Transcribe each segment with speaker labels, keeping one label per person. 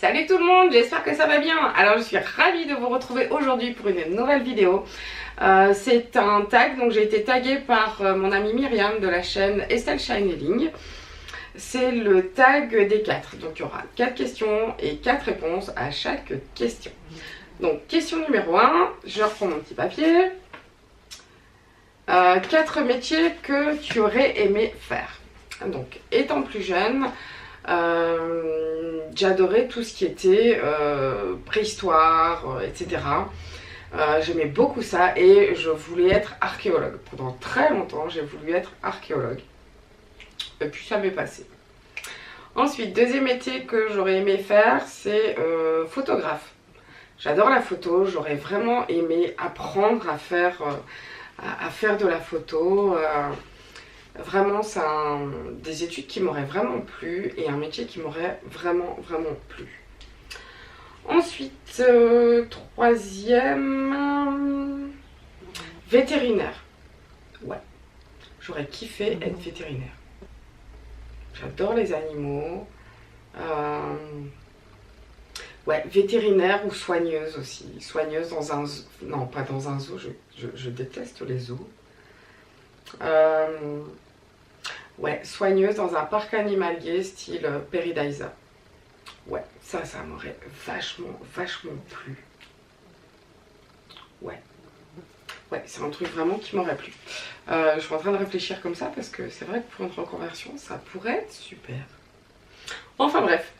Speaker 1: Salut tout le monde, j'espère que ça va bien. Alors je suis ravie de vous retrouver aujourd'hui pour une nouvelle vidéo. C'est un tag, donc j'ai été taguée par mon amie Myriam de la chaîne Estelle Shineling. C'est le tag des 4, donc il y aura 4 questions et 4 réponses à chaque question. Donc question numéro 1, je reprends mon petit papier. 4 métiers que tu aurais aimé faire. Donc étant plus jeune, j'adorais tout ce qui était préhistoire, etc. J'aimais beaucoup ça et je voulais être archéologue. Pendant très longtemps, j'ai voulu être archéologue. Et puis ça m'est passé. Ensuite, deuxième métier que j'aurais aimé faire, c'est photographe. J'adore la photo, j'aurais vraiment aimé apprendre à faire de la photo. Vraiment, c'est des études qui m'auraient vraiment plu et un métier qui m'aurait vraiment plu. Ensuite, troisième, vétérinaire. Ouais, j'aurais kiffé être vétérinaire. J'adore les animaux. Ouais, vétérinaire ou soigneuse aussi. Soigneuse dans un zoo. Non, pas dans un zoo, je déteste les zoos. Ouais, soigneuse dans un parc animalier style Paradisa. Ouais, ça m'aurait vachement plu. Ouais, c'est un truc vraiment qui m'aurait plu. Je suis en train de réfléchir comme ça parce que c'est vrai que pour une reconversion, ça pourrait être super. Enfin bref.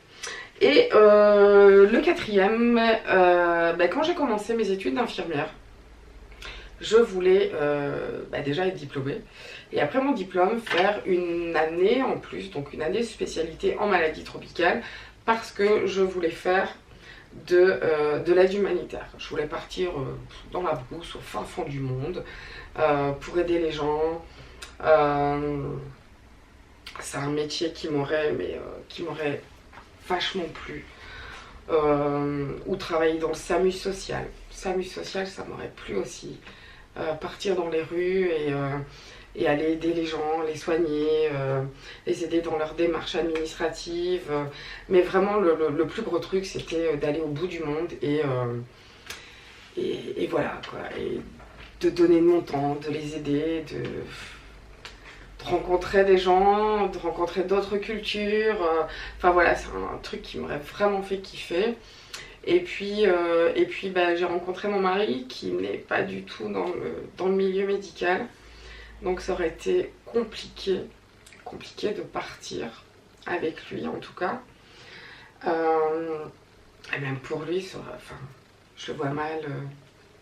Speaker 1: Et le quatrième, quand j'ai commencé mes études d'infirmière, je voulais déjà être diplômée et après mon diplôme faire une année en plus, donc une année de spécialité en maladie tropicale parce que je voulais faire de l'aide humanitaire. Je voulais partir dans la brousse au fin fond du monde pour aider les gens. C'est un métier qui m'aurait vachement plu. Ou travailler dans le SAMU social. SAMU social, ça m'aurait plu aussi. Partir dans les rues et aller aider les gens, les soigner, les aider dans leurs démarches administratives. Mais vraiment, le plus gros truc, c'était d'aller au bout du monde et voilà, quoi. Et de donner de mon temps, de les aider, de rencontrer des gens, de rencontrer d'autres cultures. Enfin voilà, c'est un truc qui m'aurait vraiment fait kiffer. Et puis j'ai rencontré mon mari qui n'est pas du tout dans le milieu médical. Donc ça aurait été compliqué de partir avec lui en tout cas. Et même pour lui, je le vois mal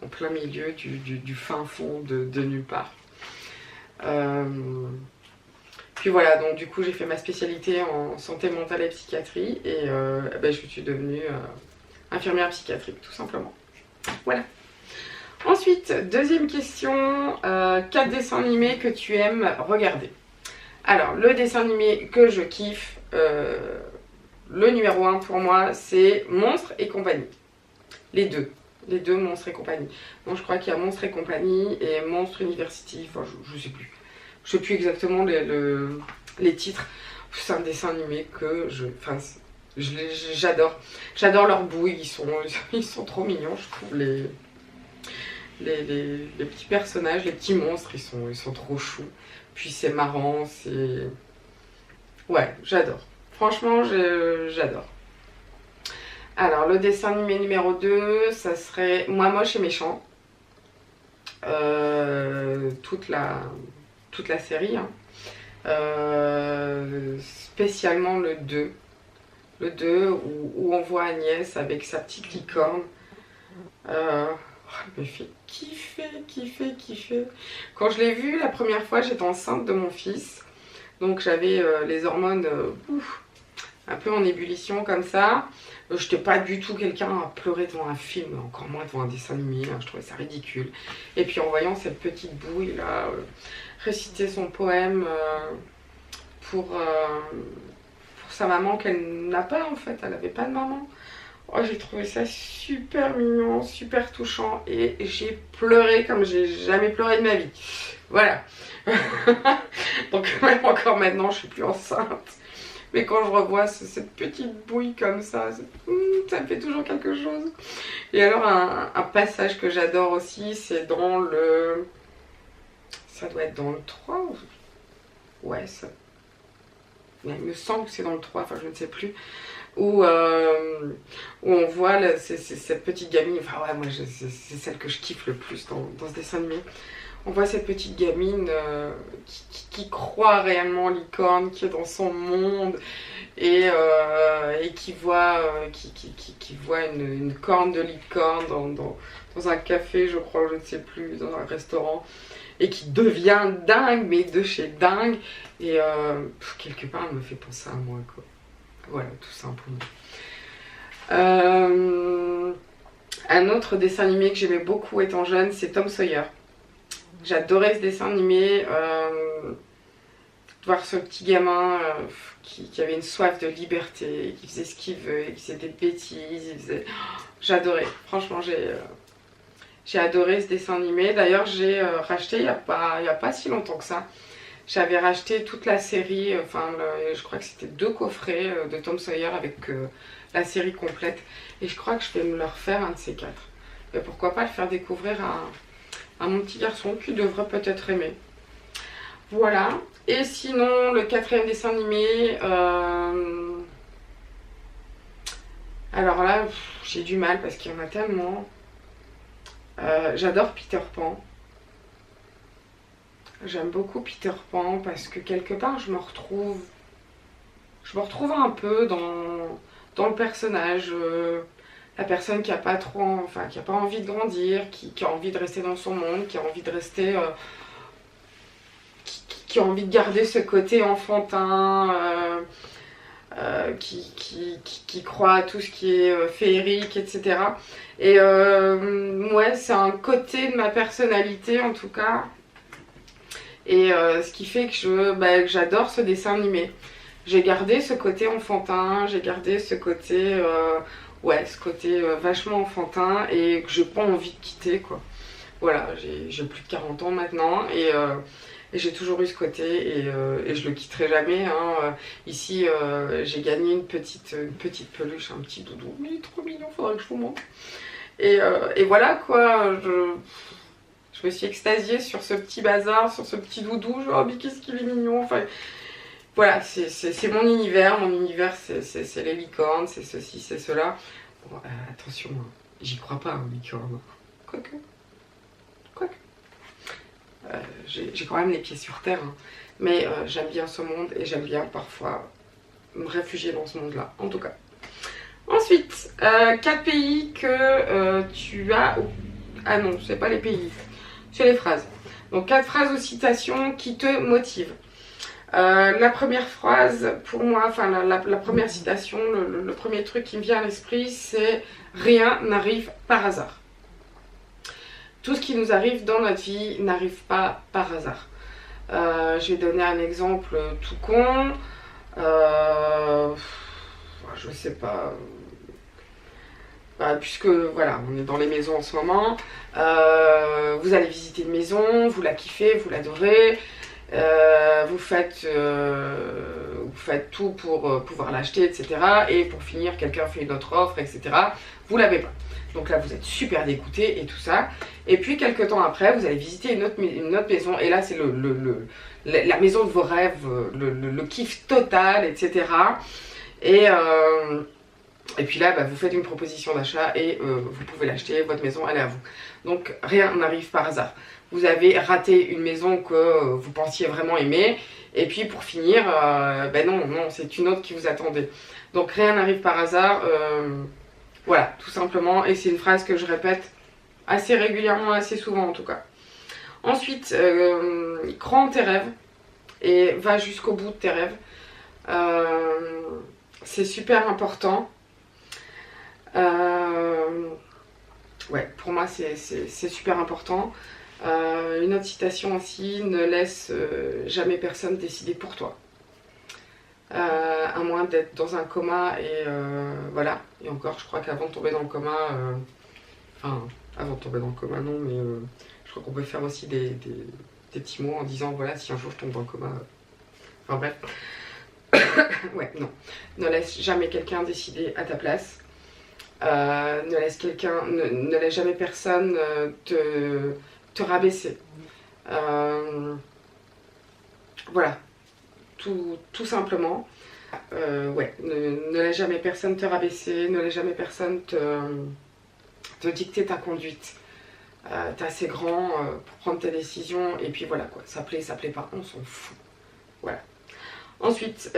Speaker 1: en plein milieu du fin fond de nulle part. Puis voilà, donc du coup j'ai fait ma spécialité en santé mentale et psychiatrie et je suis devenue infirmière psychiatrique tout simplement. Voilà. Ensuite, deuxième question, 4 dessins animés que tu aimes regarder. Alors, le dessin animé que je kiffe, le numéro 1 pour moi, c'est Monstres et compagnie. Les deux Monstres et compagnie. Bon, je crois qu'il y a Monstres et compagnie et Monstres University, enfin je sais plus. Je sais plus exactement les titres. C'est un dessin animé que j'adore. J'adore leurs bouilles, ils sont trop mignons, je trouve. Les petits personnages, les petits monstres, ils sont trop choux. Puis c'est marrant, c'est... Ouais, j'adore. Franchement, j'adore. Alors, le dessin animé numéro 2, ça serait Moi moche et méchant. Toute la série. Hein. Spécialement le 2. Le 2 où on voit Agnès avec sa petite licorne. Elle me fait kiffer. Quand je l'ai vu la première fois, j'étais enceinte de mon fils. Donc j'avais les hormones un peu en ébullition comme ça. Je n'étais pas du tout quelqu'un à pleurer devant un film, encore moins devant un dessin animé. Hein, je trouvais ça ridicule. Et puis en voyant cette petite bouille là, réciter son poème pour sa maman qu'elle n'a pas en fait. Elle n'avait pas de maman. Oh, j'ai trouvé ça super mignon, super touchant et j'ai pleuré comme j'ai jamais pleuré de ma vie. Voilà. Donc même encore maintenant, je suis plus enceinte. Mais quand je revois cette petite bouille comme ça, ça me fait toujours quelque chose. Et alors un passage que j'adore aussi, c'est dans le... Ça doit être dans le 3 ou... Ouais, ça... Il me semble que c'est dans le 3, enfin je ne sais plus. Où on voit cette petite gamine, enfin ouais, moi c'est celle que je kiffe le plus dans ce dessin animé. On voit cette petite gamine qui croit réellement en licorne, qui est dans son monde et qui voit, qui voit une corne de licorne dans un café, je crois, je ne sais plus, dans un restaurant, et qui devient dingue, mais de chez dingue. Et quelque part, elle me fait penser à moi, quoi. Voilà, tout simplement. Un autre dessin animé que j'aimais beaucoup étant jeune, c'est Tom Sawyer. J'adorais ce dessin animé, voir ce petit gamin qui avait une soif de liberté, qui faisait ce qu'il veut, qui faisait des bêtises, j'adorais, franchement j'ai adoré ce dessin animé. D'ailleurs j'ai racheté il n'y a pas si longtemps que ça, j'avais racheté toute la série, je crois que c'était 2 coffrets de Tom Sawyer avec la série complète, et je crois que je vais me le refaire un de ces 4. Et pourquoi pas le faire découvrir à mon petit garçon qui devrait peut-être aimer. Voilà. Et sinon, le 4e dessin animé, alors là, j'ai du mal parce qu'il y en a tellement. J'adore Peter Pan. J'aime beaucoup Peter Pan parce que quelque part, je me retrouve un peu dans le personnage. La personne qui a pas trop, qui a pas envie de grandir, qui a envie de rester dans son monde, qui a envie de rester, qui a envie de garder ce côté enfantin, qui croit à tout ce qui est féerique, etc. Et ouais, c'est un côté de ma personnalité en tout cas. Et ce qui fait que j'adore ce dessin animé. J'ai gardé ce côté enfantin, j'ai gardé ce côté... ouais, ce côté vachement enfantin et que j'ai pas envie de quitter, quoi. Voilà, j'ai plus de 40 ans maintenant et j'ai toujours eu ce côté et je le quitterai jamais. Hein. Ici, j'ai gagné une petite peluche, un petit doudou. Mais il est trop mignon, faudrait que je vous montre. Et voilà, quoi. Je me suis extasiée sur ce petit bazar, sur ce petit doudou. Genre, oh, mais qu'est-ce qu'il est mignon. Enfin, voilà, c'est mon univers. Mon univers, c'est les licornes, c'est ceci, c'est cela. Bon, attention, hein, j'y crois pas, aux licornes. Quoique. J'ai quand même les pieds sur terre. Hein. Mais j'aime bien ce monde et j'aime bien parfois me réfugier dans ce monde-là, en tout cas. Ensuite, 4 pays que tu as... Ah non, c'est pas les pays, c'est les phrases. Donc 4 phrases ou citations qui te motivent. La première phrase, pour moi, enfin la première citation, le premier truc qui me vient à l'esprit, c'est « Rien n'arrive par hasard ». Tout ce qui nous arrive dans notre vie n'arrive pas par hasard. Je vais donner un exemple tout con. Je sais pas... puisque voilà, on est dans les maisons en ce moment, vous allez visiter une maison, vous la kiffez, vous l'adorez, vous faites tout pour pouvoir l'acheter, etc. Et pour finir, quelqu'un fait une autre offre, etc. Vous l'avez pas. Donc là, vous êtes super dégoûté et tout ça. Et puis, quelques temps après, vous allez visiter une autre maison. Et là, c'est la maison de vos rêves, le kiff total, etc. Et puis là, vous faites une proposition d'achat et vous pouvez l'acheter, votre maison, elle est à vous. Donc rien n'arrive par hasard. Vous avez raté une maison que vous pensiez vraiment aimer, et puis pour finir, non, c'est une autre qui vous attendait. Donc rien n'arrive par hasard, voilà, tout simplement, et c'est une phrase que je répète assez régulièrement, assez souvent en tout cas. Ensuite, crois en tes rêves, et va jusqu'au bout de tes rêves. C'est super important. Ouais, pour moi c'est super important. Une autre citation aussi, ne laisse jamais personne décider pour toi. À moins d'être dans un coma et voilà. Et encore, je crois qu'avant de tomber dans le coma, avant de tomber dans le coma non, mais je crois qu'on peut faire aussi des petits mots en disant voilà, si un jour je tombe dans le coma. Enfin bref. Ouais, non. Ne laisse jamais quelqu'un décider à ta place. Ne laisse jamais personne te rabaisser. Voilà, tout simplement. Ouais, ne laisse jamais personne te rabaisser, ne laisse jamais personne te dicter ta conduite. T'es assez grand pour prendre tes décisions, et puis voilà quoi, ça plaît pas, on s'en fout. Voilà. Ensuite,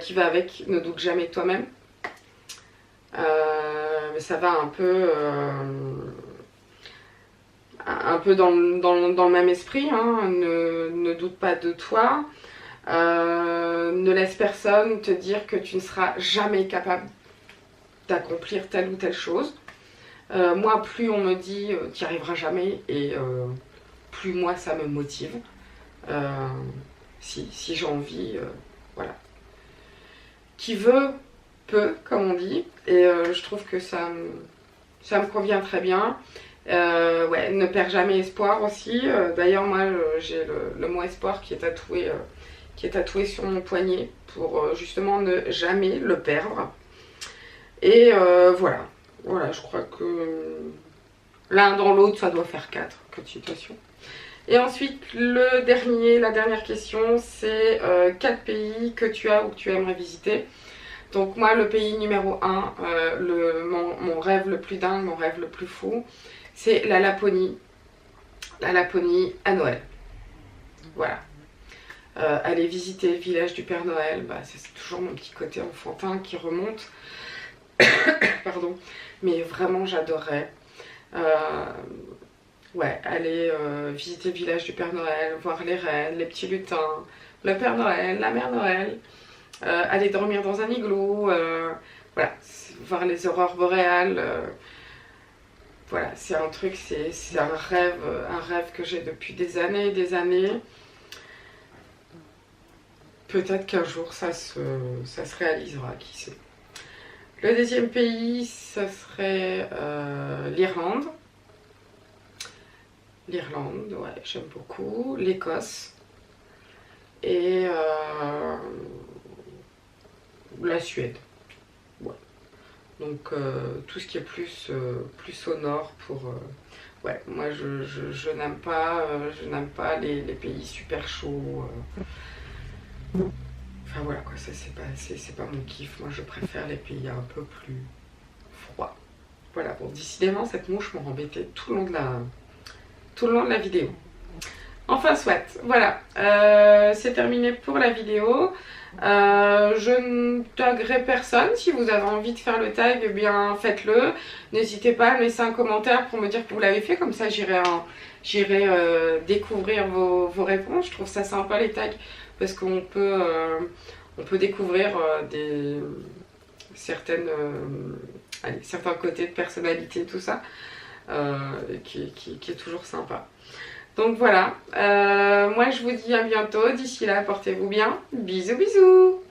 Speaker 1: qui va avec, ne doute jamais de toi-même. Ça va un peu dans le même esprit, hein. Ne doute pas de toi. Ne laisse personne te dire que tu ne seras jamais capable d'accomplir telle ou telle chose. Moi, plus on me dit tu n'y arriveras jamais, et plus moi ça me motive. Si j'ai envie, voilà. Qui veut, peut, comme on dit, et je trouve que ça me convient très bien. Ouais, ne perds jamais espoir aussi. D'ailleurs, moi, j'ai le mot espoir qui est tatoué sur mon poignet pour justement ne jamais le perdre. Et voilà. Voilà, je crois que l'un dans l'autre, ça doit faire 4. Que de situation. Et ensuite, la dernière question, c'est 4 pays que tu as ou que tu aimerais visiter. Donc moi, le pays numéro 1, mon rêve le plus dingue, mon rêve le plus fou, c'est la Laponie. La Laponie à Noël. Voilà. Aller visiter le village du Père Noël, c'est toujours mon petit côté enfantin qui remonte. Pardon. Mais vraiment, j'adorerais. Ouais, aller visiter le village du Père Noël, voir les reines, les petits lutins, le Père Noël, la Mère Noël, aller dormir dans un igloo, voilà, voir les aurores boréales. Voilà, c'est un truc, c'est un rêve que j'ai depuis des années et des années. Peut-être qu'un jour ça se réalisera, qui sait. Le deuxième pays, ça serait l'Irlande. L'Irlande, ouais, j'aime beaucoup. L'Écosse. Et la Suède. Ouais. Donc tout ce qui est plus au nord pour... ouais, moi je n'aime pas, les pays super chauds. Enfin voilà quoi, ça c'est pas mon kiff. Moi je préfère les pays un peu plus froids. Voilà, bon, décidément cette mouche m'a embêtée tout le long de la vidéo. Enfin soit, voilà, c'est terminé pour la vidéo. Je ne taguerai personne. Si vous avez envie de faire le tag, eh bien faites-le. N'hésitez pas à me laisser un commentaire pour me dire que vous l'avez fait, comme ça j'irai découvrir vos réponses. Je trouve ça sympa les tags, parce qu'on peut découvrir certains côtés de personnalité, tout ça, qui est toujours sympa. Donc voilà, moi je vous dis à bientôt, d'ici là portez-vous bien, bisous bisous.